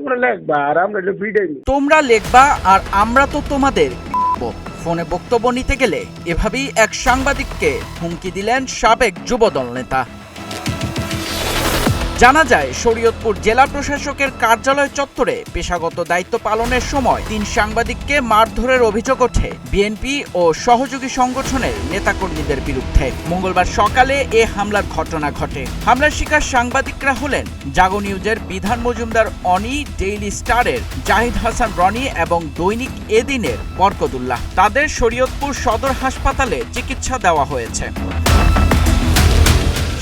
তোমরা লিখবা আর আমরা ভিডিও তোমরা লিখবা আর আমরা তো তোমাদের ফোনে বক্তব্য নিতে গেলে এভাবেই এক সাংবাদিককে হুমকি দিলেন সাবেক যুবদল নেতা। জানা যায়, শরীয়তপুর জেলা প্রশাসকের কার্যালয় চত্বরে পেশাগত দায়িত্ব পালনের সময় ৩ সাংবাদিককে মারধরের অভিযোগ ওঠে বিএনপি ও সহযোগী সংগঠনের নেতাকর্মীদের বিরুদ্ধে। মঙ্গলবার সকালে এ হামলার ঘটনা ঘটে। হামলার শিকার সাংবাদিকরা হলেন জাগো নিউজের বিধান মজুমদার অনি, ডেইলি স্টারের জাহিদ হাসান রনি এবং দৈনিক এদিনের বরকতুল্লাহ। তাদের শরীয়তপুর সদর হাসপাতালে চিকিৎসা দেওয়া হয়েছে।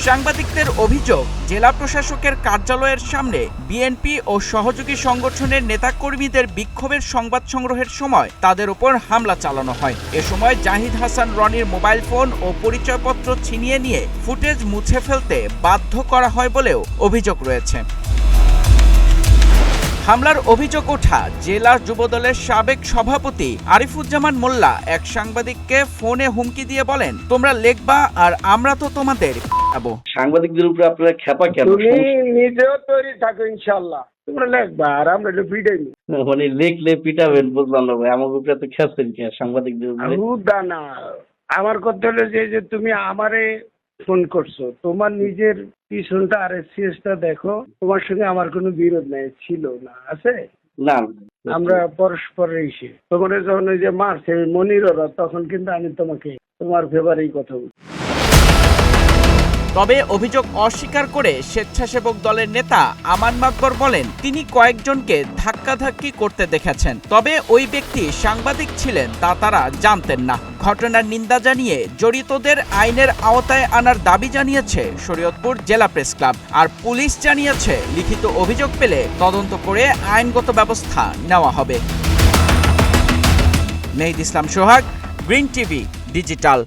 সাংবাদিকদের অভিযোগ, জেলা প্রশাসকের কার্যালয়ের সামনে বিএনপি ও সহযোগী সংগঠনের নেতাকর্মীদের বিক্ষোভের সংবাদ সংগ্রহের সময় তাদের উপর হামলা চালানো হয়। এ সময় জাহিদ হাসান রনির মোবাইল ফোন ও পরিচয়পত্র ছিনিয়ে নিয়ে ফুটেজ মুছে ফেলতে বাধ্য করা হয় বলেও অভিযোগ রয়েছে। হামলার অভিযোগ ওঠা জেলা যুবদলের সাবেক সভাপতি আরিফুজ্জামান মোল্লা এক সাংবাদিককে ফোনে হুমকি দিয়ে বলেন, তোমরা লিখবা আর আমরা তো তোমাদের সাংবাদিকদের উপরে আপনারা খেপা কেন? তুমি নিজেও তৈরি থাকো ইনশাল্লাহ। তোমরা লিখবা আর আমরা ভিডিও মানে লিখলে পিটাবেন, বুঝলাম না ভাই। আমার উপরে তো খেপছেন কি সাংবাদিকদের উপরে? না, আমার কথা হলো যে তুমি আমারে ফোন করছো, তোমার নিজের পিছনটা আর সিএসটা দেখো। তোমার সঙ্গে আমার কোনো বিরোধ নাই, ছিল না, আছে না। আমরা পরস্পর এসে তোমার যখন ওই যে মারছে মনিররা, তখন কিন্তু আমি তোমাকে তোমার ফেভারেই কথা বলি। তবে অভিযোগ অস্বীকার করে স্বেচ্ছাসেবক দলের নেতা আমান মাকবর বলেন, তিনি কয়েকজনকে ধাক্কাধাক্কি করতে দেখেছেন, তবে ওই ব্যক্তি সাংবাদিক ছিলেন তা তারা জানতেন না। ঘটনার নিন্দা জানিয়ে জড়িতদের আইনের আওতায় আনার দাবি জানিয়েছে শরীয়তপুর জেলা প্রেস ক্লাব। আর পুলিশ জানিয়েছে, লিখিত অভিযোগ পেলে তদন্ত করে আইনগত ব্যবস্থা নেওয়া হবে। মেহেদী ইসলাম সোহাগ, গ্রিন টিভি ডিজিটাল।